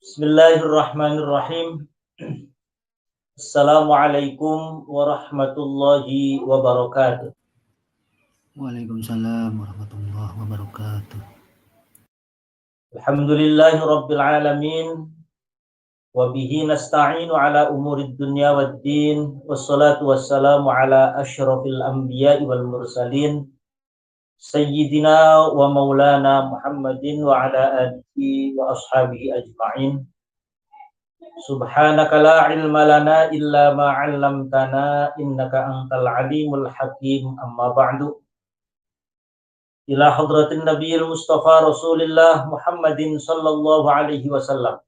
Bismillahirrahmanirrahim. Assalamualaikum warahmatullahi wabarakatuh. Waalaikumsalam warahmatullahi wabarakatuh. Alhamdulillahi rabbil alamin. Wa bihi nasta'inu ala umurid dunya waddin. Wassalatu wassalamu ala asyrafil anbiya'i wal mursalin. Sayyidina wa maulana Muhammadin wa ala alihi wa ashabihi ajma'in. Subhanaka la ilma lana illa ma 'allamtana innaka antal alimul hakim. Amma ba'du. Ila hadratin nabiyil mustafa rasulillah Muhammadin sallallahu alaihi wasallam.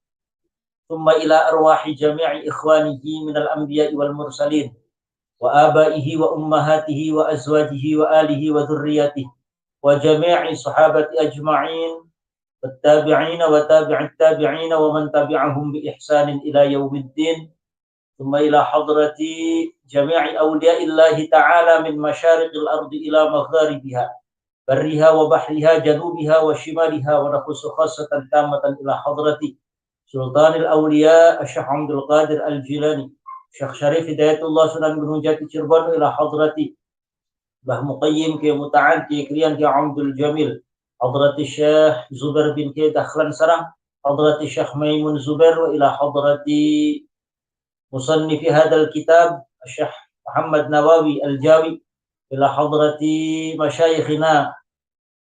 Thumma ila arwahi jami'i ikhwanihi minal anbiya'i wal mursalin wa abaihi wa ummahatihi wa azwajihi wa alihi wa dhurriyyatihi wa jami'i sahabati ajma'in والتابعين وتابع التابعين ومن تبعهم بإحسان إلى يوم الدين ثم إلى حضرة جميع أولياء الله تعالى من مشارق الأرض إلى مغاربها برها وبحرها جنوبها وشمالها ونخص خاصة تامة إلى حضرة سلطان الأولياء الشيخ عبد القادر الجيلاني الشيخ شريف هداية الله سنن بن جاتي شربان إلى حضرة bah Muqayyim ke Muta'al ke Krian ke Abdul Jamil حضرة الشيخ زبير بن كي دخلن سرم حضرة الشيخ ميمون زبير وإلى حضرة مصنف هذا الكتاب الشيخ محمد نواوي الجاوي إلى حضرة مشايخنا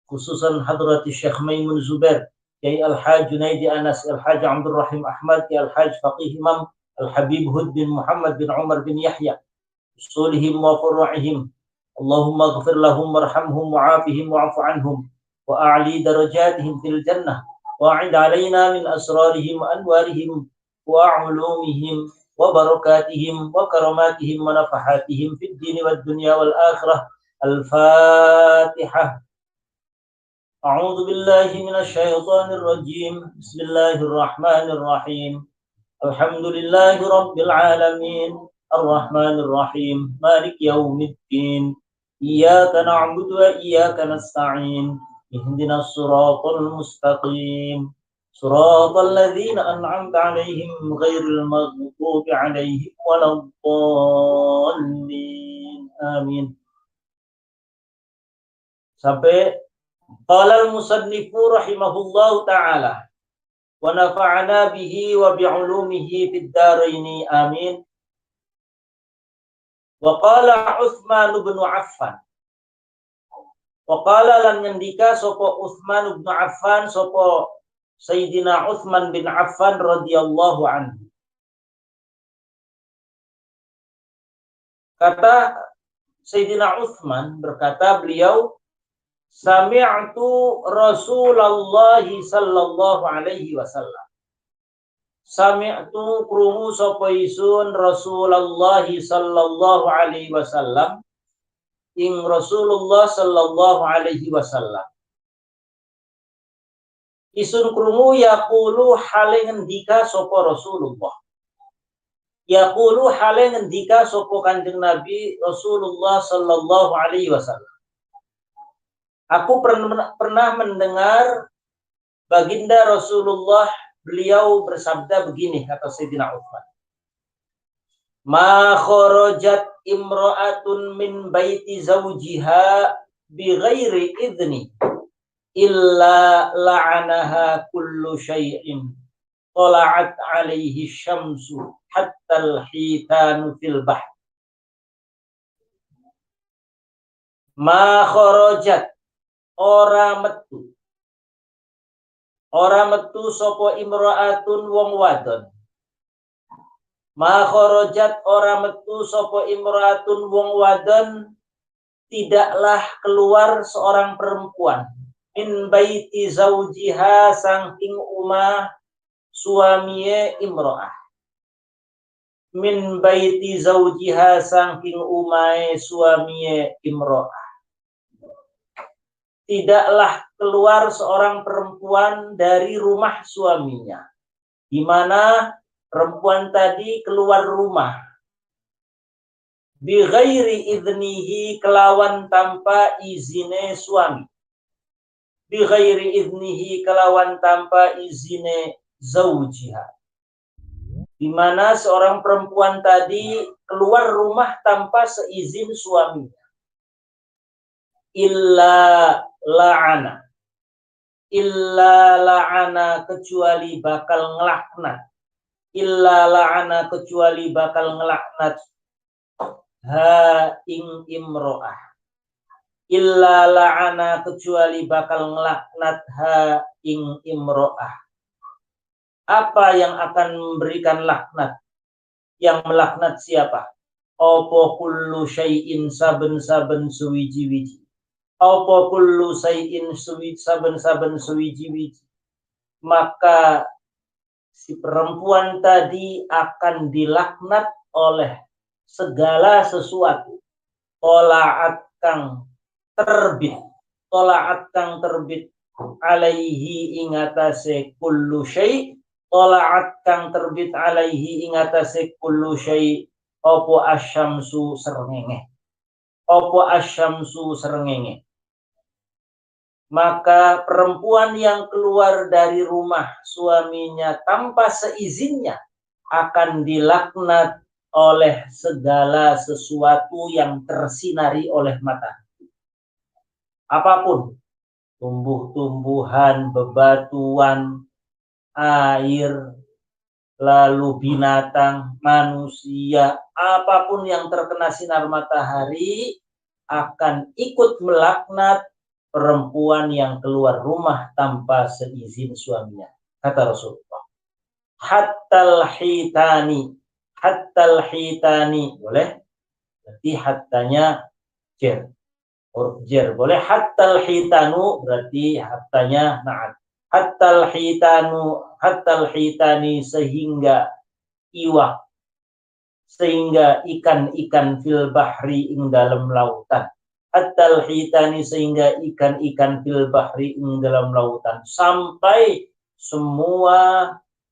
خصوصا حضرة الشيخ ميمون زبير كي الحاج جنيد أنس الحاج عبد الرحيم أحمد كي الحاج فقيه إمام الحبيب هد بن محمد بن عمر بن يحيى أصولهم وفروعهم اللهم اغفر لهم وارحمهم وعافهم واعف عنهم وأعلي درجاتهم في الجنة وأعد علينا من أسرارهم وأنوارهم وعلومهم وبركاتهم وكراماتهم ونفحاتهم في الدين والدنيا والآخرة. الفاتحة. أعوذ بالله من الشيطان الرجيم. بسم الله الرحمن الرحيم. الحمد لله رب العالمين الرحمن الرحيم مالك يوم الدين إياك نعبد وإياك نستعين اهدنا الصراط المستقيم صراط الذين أنعمت عليهم غير المغضوب عليهم ولا الضالين آمين. Sampai qala al-musannifu rahimahullahu ta'ala wa nafa'ana bihi wa bi'ulumihi fid dharaini amin. Wa qala Utsman bin Affan Waqala lan ngendika sapa Utsman bin Affan sapa Sayyidina Utsman bin Affan radhiyallahu anhu. Kata Sayyidina Utsman berkata beliau sami'tu Rasulullah sallallahu alaihi wasallam. Sami'tu krungu sapa isun Rasulullah sallallahu alaihi wasallam ing Rasulullah sallallahu alaihi wasallam. Isun krungu yaqulu hale ngendika sapa Rasulullah. Yaqulu hale ngendika sapa Kanjeng Nabi Rasulullah sallallahu alaihi wasallam. Aku pernah mendengar baginda Rasulullah beliau bersabda begini kata Sayyidina Utsman. Ma kharajat imra'atun min baiti zawjiha bighairi idni illa la'anaha kullu syai'in tala'at 'alaihi syamsu hatta al-hitanu fil bahr. Ma kharajat ora metu sapa imra'atun wong wadon. Ma kharajat ora metu sapa imra'atun wong wadon tidaklah keluar seorang perempuan min baiti zaujiha saking umah suamiye imra'ah. Min baiti zaujiha saking umahe suamiye imra'ah. Tidaklah keluar seorang perempuan dari rumah suaminya. Di mana perempuan tadi keluar rumah bi ghairi idnihi kelawan tanpa izine suami. Bi ghairi idnihi kelawan tanpa izine zawjiha, di mana seorang perempuan tadi keluar rumah tanpa seizin suaminya. Illa la'ana, kecuali bakal ngelaknat. Illa la'ana, kecuali bakal ngelaknat ha ing imro'ah. Illa la'ana, kecuali bakal ngelaknat ha ing imro'ah. Apa yang akan memberikan laknat? Yang melaknat siapa? Opo kullu syai'in, saben-saben suwiji-wiji. Opo kullu syai'in, saben-saben suwiji-wiji. Maka si perempuan tadi akan dilaknat oleh segala sesuatu. Tola'at kang terbit alaihi ingatase kullu syai'. Tola'at kang terbit alaihi ingatase kullu syai'. Opo asyamsu srengenge. Opo asyamsu srengenge. Maka perempuan yang keluar dari rumah suaminya tanpa seizinnya akan dilaknat oleh segala sesuatu yang tersinari oleh matahari. Apapun, tumbuh-tumbuhan, bebatuan, air, lalu binatang, manusia, apapun yang terkena sinar matahari akan ikut melaknat perempuan yang keluar rumah tanpa seizin suaminya. Kata Rasulullah. Hattal hitani. Boleh? Berarti hattanya jer. Huruf jer. Boleh? Hattal hitanu berarti hattanya na'at. Hattal hitani, sehingga iwak, sehingga ikan-ikan fil bahri ing dalam lautan. Hattal hitani, sehingga ikan-ikan fil bahri ing dalam lautan, sampai semua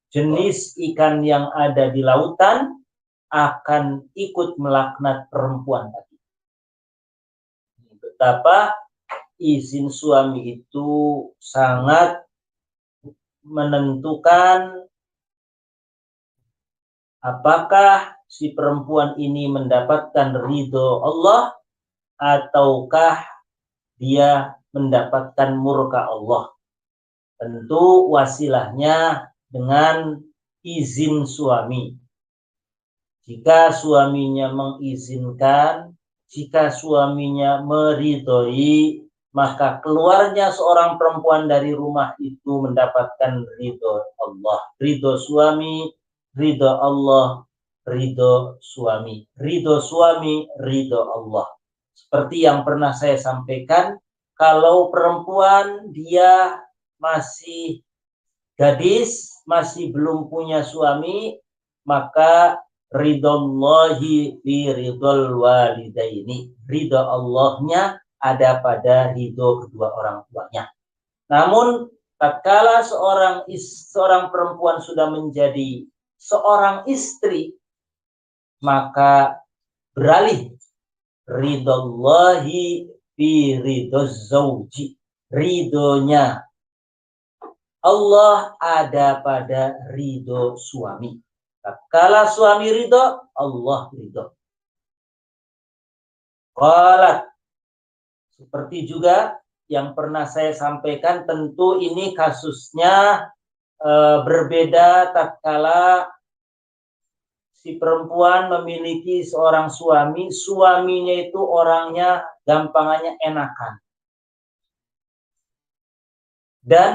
jenis ikan yang ada di lautan akan ikut melaknat perempuan tadi. Betapa izin suami itu sangat menentukan apakah si perempuan ini mendapatkan ridho Allah ataukah dia mendapatkan murka Allah. Tentu wasilahnya dengan izin suami. Jika suaminya mengizinkan, jika suaminya meridhoi, maka keluarnya seorang perempuan dari rumah itu mendapatkan ridho Allah. Ridho suami, ridho Allah, ridho suami. Ridho suami, ridho Allah. Seperti yang pernah saya sampaikan, kalau perempuan dia masih gadis, masih belum punya suami, maka ridhollahi bi ridhol walidaini. Ridho Allahnya ada pada ridho kedua orang tuanya. Namun tatkala seorang perempuan sudah menjadi seorang istri, maka beralih ridhollahi bi ridhoz zauji. Ridhonya Allah ada pada ridho suami. Tatkala suami ridho, Allah ridho. Qalat, seperti juga yang pernah saya sampaikan, tentu ini kasusnya berbeda tatkala si perempuan memiliki seorang suami, suaminya itu orangnya gampangannya enakan. Dan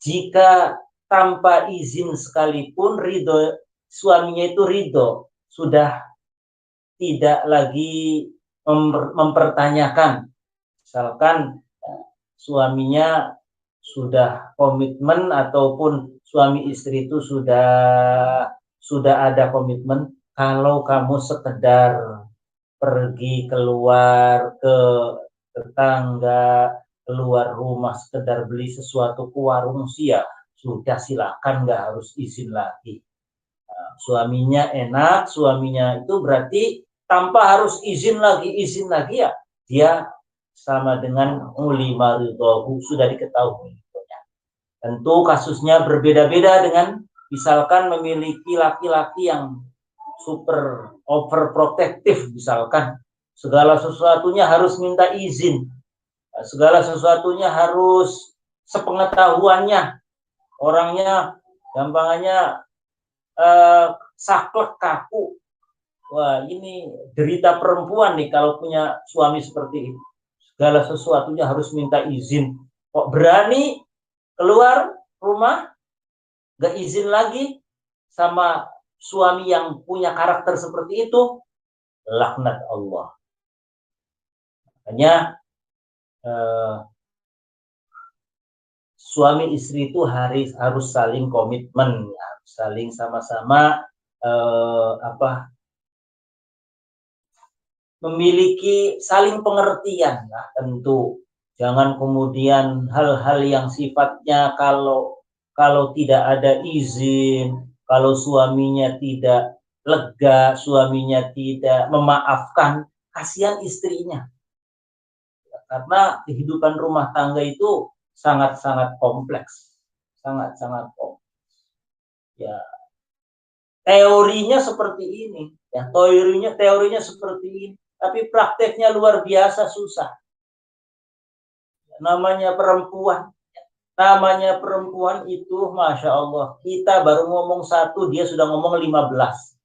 jika tanpa izin sekalipun ridho, suaminya itu ridho, sudah tidak lagi mempertanyakan. Misalkan suaminya sudah komitmen ataupun suami istri itu sudah ada komitmen, kalau kamu sekedar pergi keluar ke tetangga, keluar rumah sekedar beli sesuatu ke warung sudah silakan, nggak harus izin lagi. Nah, suaminya enak, suaminya itu berarti tanpa harus izin lagi ya, dia sama dengan ulima ridhohu, sudah diketahui. Tentu kasusnya berbeda-beda dengan misalkan memiliki laki-laki yang super overprotective, misalkan segala sesuatunya harus minta izin, segala sesuatunya harus sepengetahuannya, orangnya gampangannya saklek kaku. Wah, ini derita perempuan nih kalau punya suami seperti itu. Segala sesuatunya harus minta izin. Kok berani keluar rumah gak izin lagi sama suami yang punya karakter seperti itu? Laknat Allah. Makanya suami istri itu harus saling komitmen, harus saling sama-sama memiliki saling pengertian. Nah, tentu jangan kemudian hal-hal yang sifatnya kalau tidak ada izin, kalau suaminya tidak lega, suaminya tidak memaafkan, kasihan istrinya. Karena kehidupan rumah tangga itu sangat-sangat kompleks, sangat-sangat kompleks. Ya, teorinya seperti ini, ya teorinya seperti ini, tapi prakteknya luar biasa susah. Namanya perempuan itu, Masya Allah, kita baru ngomong satu, dia sudah ngomong 15.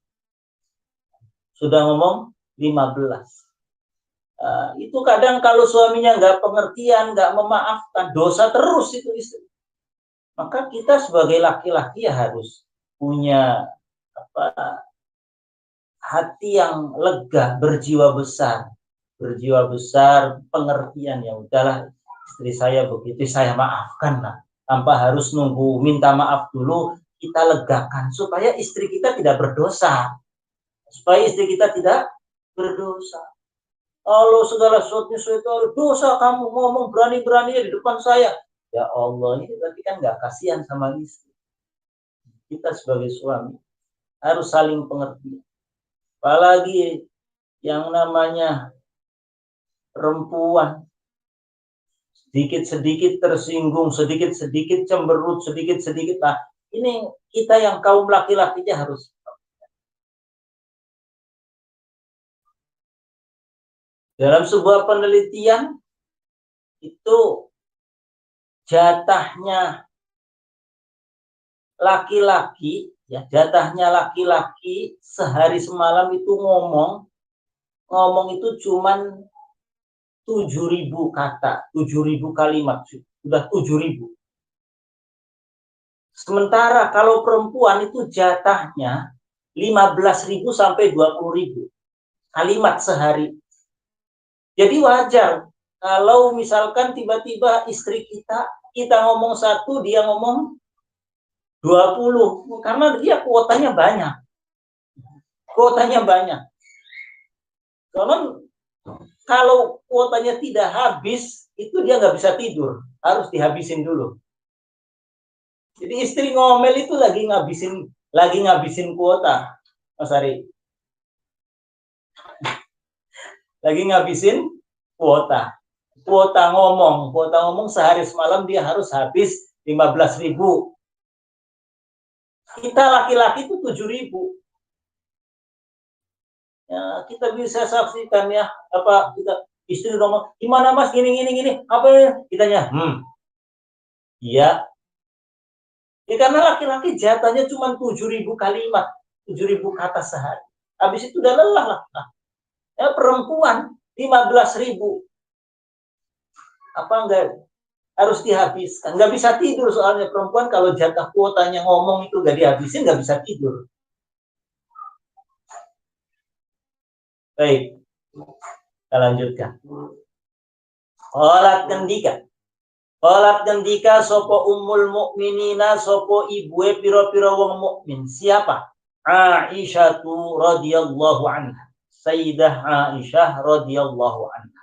Sudah ngomong 15. Itu kadang kalau suaminya nggak pengertian, nggak memaafkan, dosa terus itu istri. Maka kita sebagai laki-laki ya harus punya hati yang lega, berjiwa besar, pengertian. Ya udahlah, istri saya begitu, saya maafkan lah, tanpa harus nunggu minta maaf dulu, kita legakan supaya istri kita tidak berdosa, Kalau segala sesuatunya itu dosa, kamu ngomong berani-beraninya di depan saya, ya Allah, ini berarti kan nggak kasihan sama istri. Kita sebagai suami harus saling pengertian. Apalagi yang namanya perempuan, sedikit-sedikit tersinggung, sedikit-sedikit cemberut, sedikit-sedikit. Nah, ini kita yang kaum laki-lakinya harus. Dalam sebuah penelitian itu jatahnya laki-laki sehari semalam itu ngomong itu cuman 7.000 kata, 7.000 kalimat, sudah 7.000. Sementara kalau perempuan itu jatahnya 15.000 sampai 20.000 kalimat sehari. Jadi wajar kalau misalkan tiba-tiba istri kita ngomong satu, dia ngomong 20, karena dia kuotanya banyak. Karena kalau kuotanya tidak habis, itu dia nggak bisa tidur, harus dihabisin dulu. Jadi istri ngomel itu lagi ngabisin kuota, Mas Ari. Lagi ngabisin kuota ngomong sehari semalam dia harus habis 15.000. Kita laki-laki itu 7.000. Ya, kita bisa saksikan ya, kita istri ngomong, gimana Mas gini, apa ya? Kitanya, iya. Ya karena laki-laki jatahnya cuma 7.000 kalimat, 7.000 kata sehari. Habis itu udah lelah lah. Ya, perempuan 15.000. Apa enggak harus dihabiskan? Nggak bisa tidur soalnya perempuan kalau jatah kuotanya ngomong itu nggak dihabisin, nggak bisa tidur. Baik, kita lanjutkan. Qalat gendika sopo ummul mukminina sopo ibue piro-piro wong mukmin. Siapa? Aisyah radhiyallahu anha. Sayyidah Aisyah radhiyallahu anha.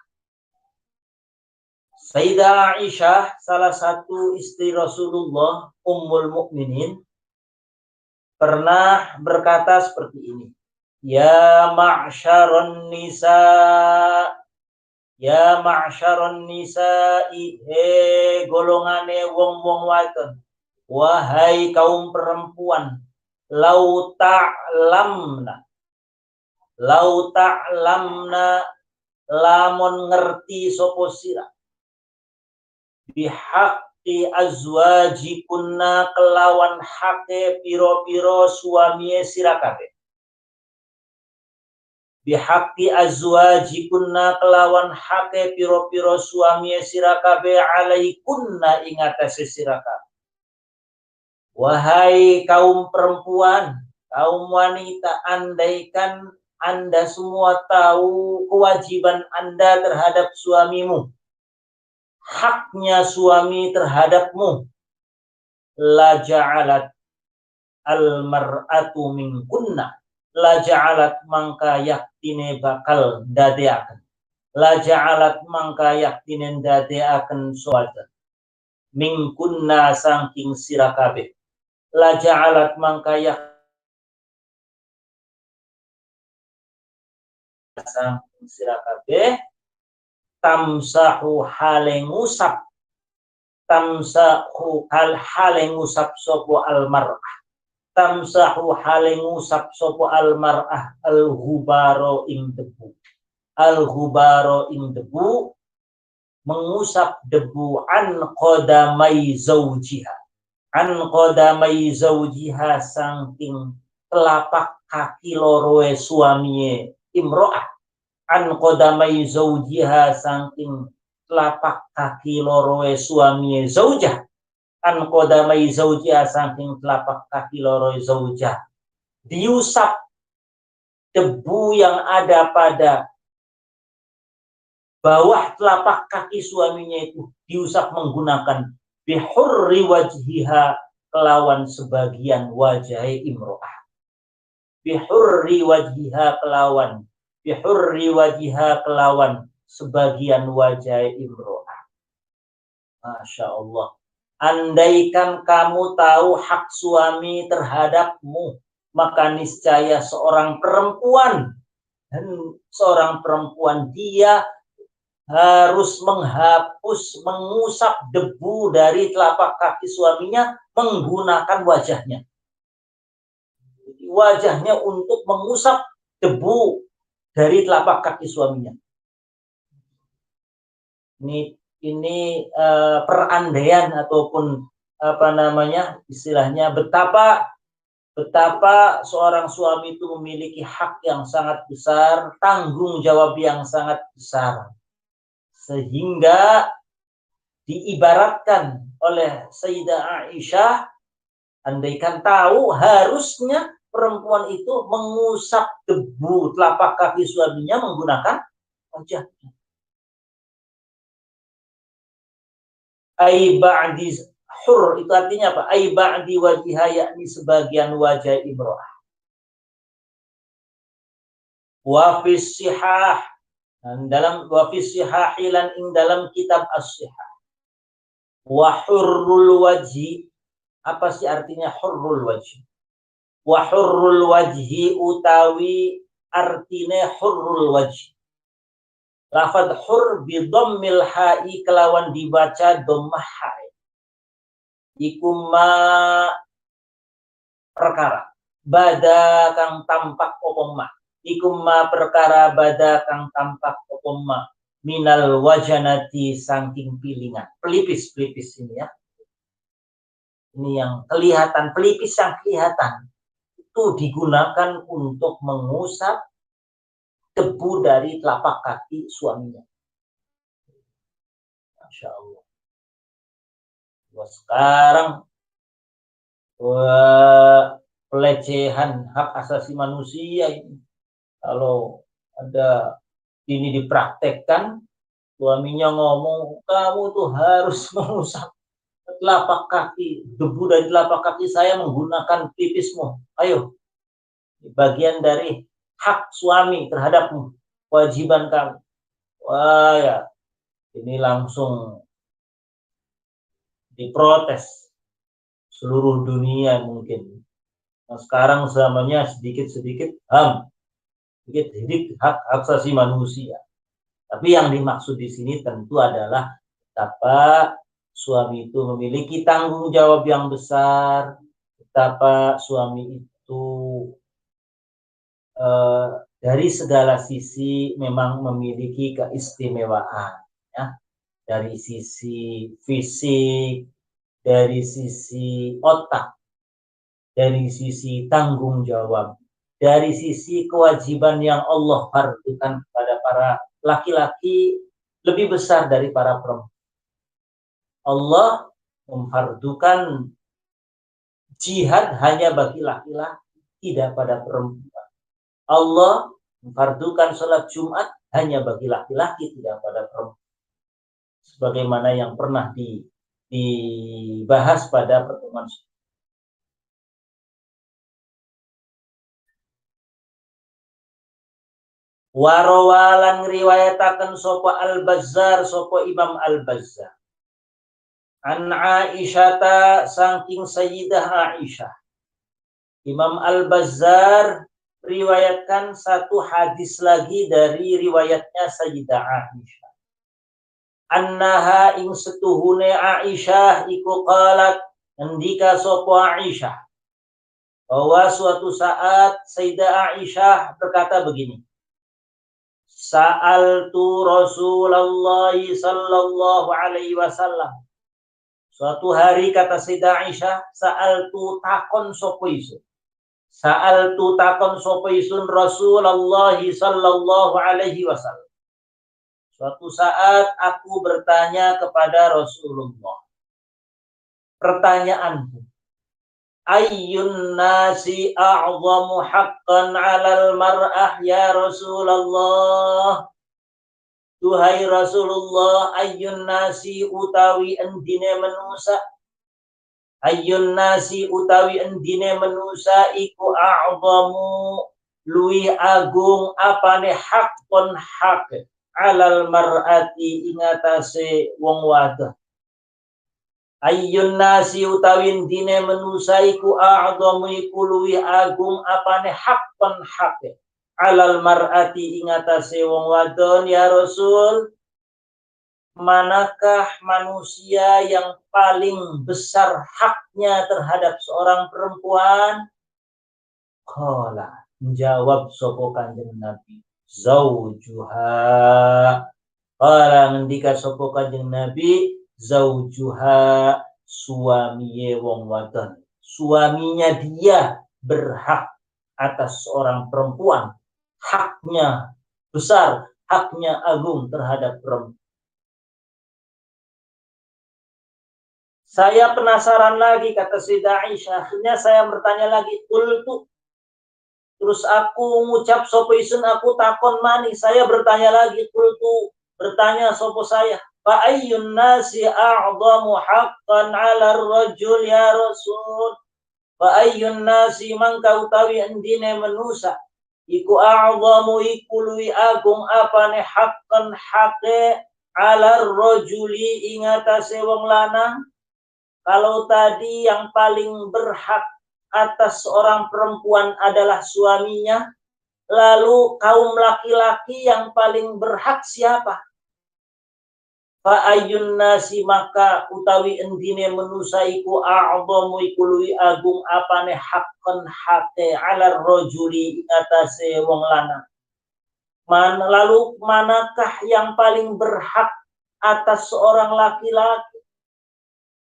Sayyidah Aisyah, salah satu istri Rasulullah, ummul mukminin, pernah berkata seperti ini. Ya ma'syarun nisa, Ya ma'syaron nisa'i, golongane wong-wong wadon, wahai kaum perempuan, lau ta'lamna lamun ngerti sapa sira bihaqqi azwajikunna kelawan hake piro-piro suami sira kabeh. Bihaqqi azwajikunna kelawan hake piro-piro suami sira kabeh alaikunna ing atase sira kabeh. Wahai kaum perempuan, kaum wanita, andaikan Anda semua tahu kewajiban Anda terhadap suamimu, haknya suami terhadapmu, la ja'alat al-mar'atu minkunna, la ja'alat mangka yaktine bakal dadeaken, la ja'alat mangka yaktine dadeaken suatu minkunna saking sira kabeh, la ja'alat mangka saking sira kabeh tamsahu halengusap sopo almar'ah, tamsahu halengusap sopo almar'ah al-ghubaro ing debu, al-ghubaro ing debu, mengusap debu an qadamai zawjiha saking telapak kaki loroe suamiye imro'ah, an qadamai zawjiha saking telapak kaki loroe suamiye zaujah, an qadamai zawjiha saking telapak kaki loroe zaujah, diusap debu yang ada pada bawah telapak kaki suaminya itu, diusap menggunakan bihurri wajhiha kelawan sebagian wajah imro'ah, bihurri wajhiha kelawan sebagian wajah imro'ah. Masya Allah. Andaikan kamu tahu hak suami terhadapmu, maka niscaya seorang perempuan dia harus mengusap debu dari telapak kaki suaminya menggunakan wajahnya. Wajahnya untuk mengusap debu dari telapak kaki suaminya. Ini perandaian ataupun istilahnya betapa seorang suami itu memiliki hak yang sangat besar, tanggung jawab yang sangat besar. Sehingga diibaratkan oleh Sayyidah Aisyah, andaikan tahu harusnya perempuan itu mengusap debu telapak kaki suaminya menggunakan wajahnya. Ai ba'di hur itu artinya apa? Ai ba'di wajhiha, yakni sebagian wajah imro'ah. Wa fi sihah, dalam wa fi sihahilan ing dalam kitab as-sihah. Wa hurrul wajhi, apa sih artinya hurrul wajhi? Wa hurrul wajhi utawi artine hurrul wajhi. Lafad hur bi dhammil ha'i kelawan dibaca dhammah ha'i. Iku ma perkara bada kang tampak opoma. Iku ma perkara bada kang tampak opoma minal wajanati saking pilingan. Pelipis ini ya. Ini yang kelihatan, pelipis yang kelihatan. Itu digunakan untuk mengusap debu dari telapak kaki suaminya. Masya Allah. Wah, sekarang pelecehan hak asasi manusia ini. Kalau ada ini dipraktekkan, suaminya ngomong, kamu tuh harus mengusap telapak kaki, debu dari telapak kaki saya menggunakan pipismu. Ayo, bagian dari hak suami terhadapmu, kewajiban kamu. Wah ya, ini langsung diprotes seluruh dunia mungkin. Nah, sekarang zamannya sedikit-sedikit HAM, sedikit hak asasi manusia. Tapi yang dimaksud di sini tentu adalah betapa suami itu memiliki tanggung jawab yang besar, betapa suami itu dari segala sisi memang memiliki keistimewaan, ya, dari sisi fisik, dari sisi otak, dari sisi tanggung jawab, dari sisi kewajiban yang Allah fardukan kepada para laki-laki lebih besar dari para perempuan. Allah memfardukan jihad hanya bagi laki-laki, tidak pada perempuan. Allah memfardukan sholat Jumat hanya bagi laki-laki, tidak pada perempuan. Sebagaimana yang pernah dibahas pada pertemuan. Warawalan riwayatakan sopo Al-Bazzar, sopo Imam Al-Bazzar. An Aisyata saking Sayyidah Aisyah. Imam Al-Bazzar riwayatkan satu hadis lagi dari riwayatnya Sayyidah Aisyah. Annaha ing setuhune Aisyah iku qalat ngendika sapa Aisyah bahwa suatu saat Sayyidah Aisyah berkata begini. Sa'altu Rasulullah sallallahu alaihi wasallam. Suatu hari kata Sayyidah Aisyah, sa'altu takon sapa isun. Sa'altu takon sapa isun Rasulullah sallallahu alaihi wasallam. Suatu saat aku bertanya kepada Rasulullah. Pertanyaanku, ayyun nasi a'zamu haqqan 'alal mar'ah ya Rasulullah? Duhai Rasulullah, ayyun nasi utawi endine manusa. Ayyun nasi utawi endine manusa iku a'zamu luwi agung apane haqqan haqq. Alal mar'ati ingatase wong wadah. Ayyun nasi utawin dine menusaiku a'adhamu iku luwih agung apane haqqan haqq. Alal mar'ati ingatase wong wadon ya Rasul. Manakah manusia yang paling besar haknya terhadap seorang perempuan? Qala, menjawab sapa Kanjeng Nabi. Zaujuha. Qala ngendika sapa Kanjeng Nabi, zaujuha, suamiye wong wadon. Suaminya dia berhak atas seorang perempuan. Haknya besar, haknya agung terhadap perempuan. Saya penasaran lagi, kata Sayyidah Aisyah. Akhirnya saya bertanya lagi, qultu. Terus aku mengucap sopo isun aku takon mani. Saya bertanya lagi, qultu, bertanya sopo saya. Fa ayyun nasi a'zamu haqqan 'ala ar-rajul ya Rasul. Fa ayyun nasi mangka utawi endine manusa. Iku a'zamu iku luwi agung apane haqqan haqe 'ala ar-rajuli ingatase wong lanang. Kalau tadi yang paling berhak atas seorang perempuan adalah suaminya, lalu kaum laki-laki yang paling berhak siapa? Fa ayyun nasi maka utawi endine manusa iku a'dhamu iku luwi agung apane haqqan haqe 'ala rajuli atase wong lanang. Lalu manakah yang paling berhak atas seorang laki-laki?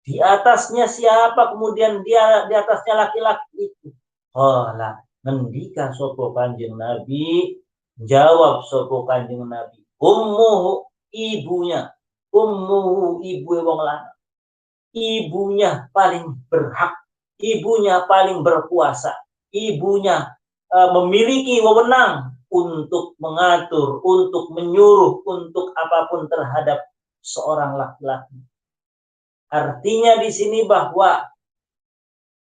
Di atasnya siapa? Kemudian dia di atasnya laki-laki itu. Qala, ngendika sapa Kanjeng Nabi, jawab sapa Kanjeng Nabi, ummuhu, ibunya. Ummuhu, ibu wong lanang. Ibunya paling berhak, ibunya paling berkuasa, ibunya memiliki wewenang untuk mengatur, untuk menyuruh, untuk apapun terhadap seorang laki-laki. Artinya di sini bahwa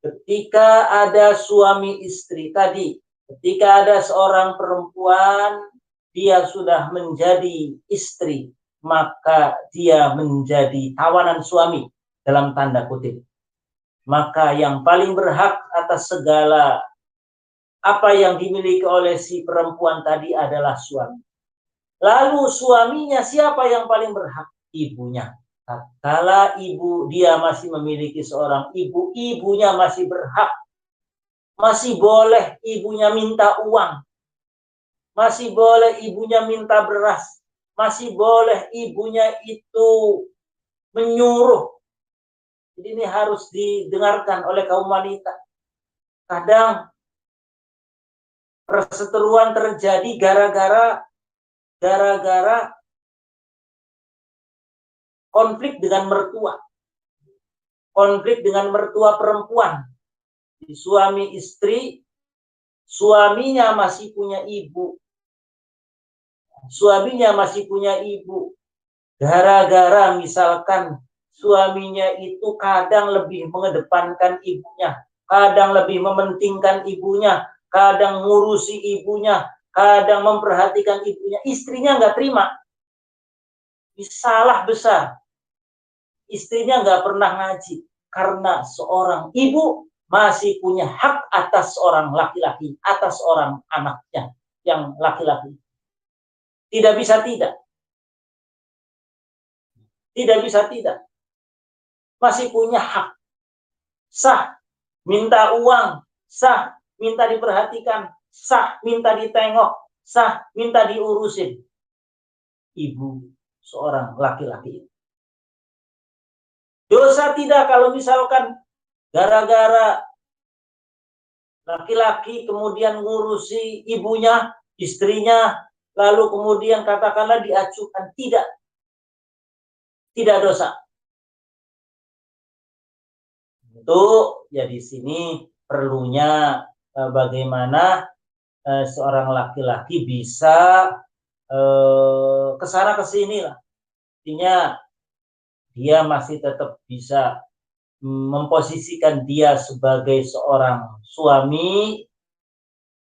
ketika ada suami istri tadi, ketika ada seorang perempuan, dia sudah menjadi istri, maka dia menjadi tawanan suami dalam tanda kutip. Maka yang paling berhak atas segala apa yang dimiliki oleh si perempuan tadi adalah suami. Lalu suaminya siapa yang paling berhak? Ibunya. Kala dia masih memiliki seorang ibu, ibunya masih berhak. Masih boleh ibunya minta uang. Masih boleh ibunya minta beras. Masih boleh ibunya itu menyuruh. Jadi ini harus didengarkan oleh kaum wanita. Kadang perseteruan terjadi gara-gara konflik dengan mertua. Konflik dengan mertua perempuan. Suami istri, suaminya masih punya ibu. Suaminya masih punya ibu. Gara-gara misalkan suaminya itu kadang lebih mengedepankan ibunya, kadang lebih mementingkan ibunya, kadang ngurusi ibunya, kadang memperhatikan ibunya, istrinya nggak terima. Salah besar. Istrinya nggak pernah ngaji. Karena seorang ibu masih punya hak atas seorang laki-laki, atas seorang anaknya yang laki-laki. Tidak bisa tidak. Tidak bisa tidak. Masih punya hak. Sah. Minta uang. Sah. Minta diperhatikan. Sah. Minta ditengok. Sah. Minta diurusin. Ibu seorang laki-laki. Dosa tidak kalau misalkan gara-gara laki-laki kemudian ngurusi ibunya, istrinya, lalu kemudian katakanlah diacukan. Tidak. Tidak dosa. Itu ya di sini perlunya bagaimana seorang laki-laki bisa kesana kesini lah. Artinya dia masih tetap bisa memposisikan dia sebagai seorang suami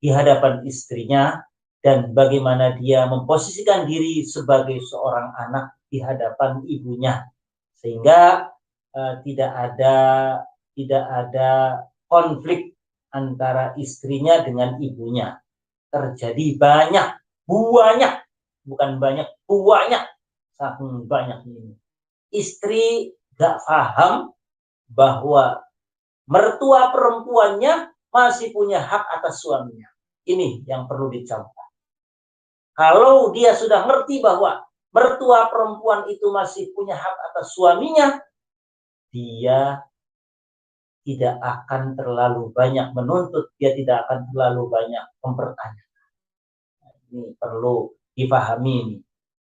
di hadapan istrinya dan bagaimana dia memposisikan diri sebagai seorang anak di hadapan ibunya sehingga tidak ada konflik antara istrinya dengan ibunya. Terjadi banyak, bukan banyak, saking banyak ini. Istri gak paham bahwa mertua perempuannya masih punya hak atas suaminya. Ini yang perlu dicontoh. Kalau dia sudah ngerti bahwa mertua perempuan itu masih punya hak atas suaminya, dia tidak akan terlalu banyak menuntut, dia tidak akan terlalu banyak mempertanyakan. Ini perlu dipahami ini.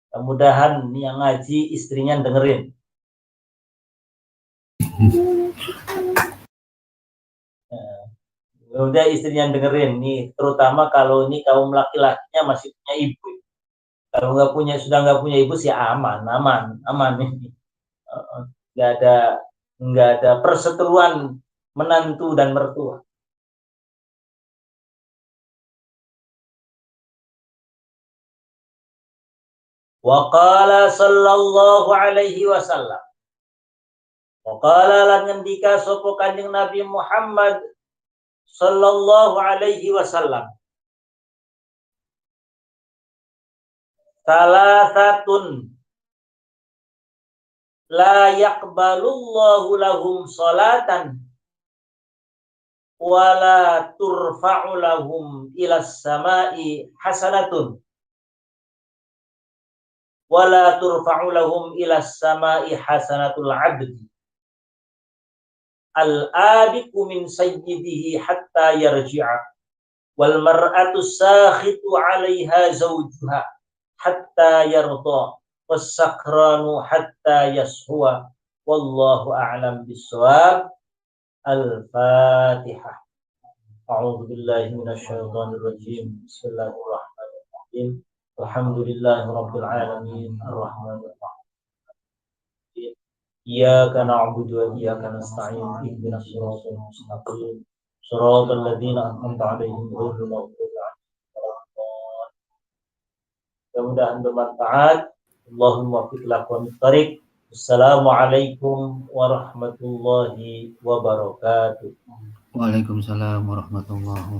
Mudah-mudahan yang ngaji istrinya dengerin. Udah istrinya dengerin nih, terutama kalau ini kaum laki-lakinya masih punya ibu. Kalau sudah nggak punya ibu sih aman ini. Nggak ada perseteruan menantu dan mertua. Wa qala sallallahu alaihi wasallam. Wa qala lan ngendika sapa Kanjeng Nabi Muhammad sallallahu alaihi wasallam. Salasatun la yaqbalullahu lahum salatan wala turfa'u lahum ilas sama'i hasanatun wala turfa'u lahum ilas sama'i hasanatul abdi al-abiku min sayyidihi hatta yarji'a wal mar'atu sakhitu 'alaiha zawjuha hatta yarda was-sakranu hatta yashuwa wallahu a'lam bis-shawab. Al-Fatihah. A'udzu billahi minasyaitonir rajim. Bismillahirrahmanirrahim. Alhamdulillahirabbil alamin arrahmanir rahim. Iyyaka na'budu wa iyyaka nasta'in. Ihdinas siratal mustaqim. Shiratal ladzina an'amta 'alaihim ghairil maghdubi 'alaihim waladdallin. Mudah-mudahan bermanfaat. Allahumma waffiq laqwamit thariq. Assalamualaikum warahmatullahi wabarakatuh. Waalaikumsalam warahmatullahi wabarakatuh.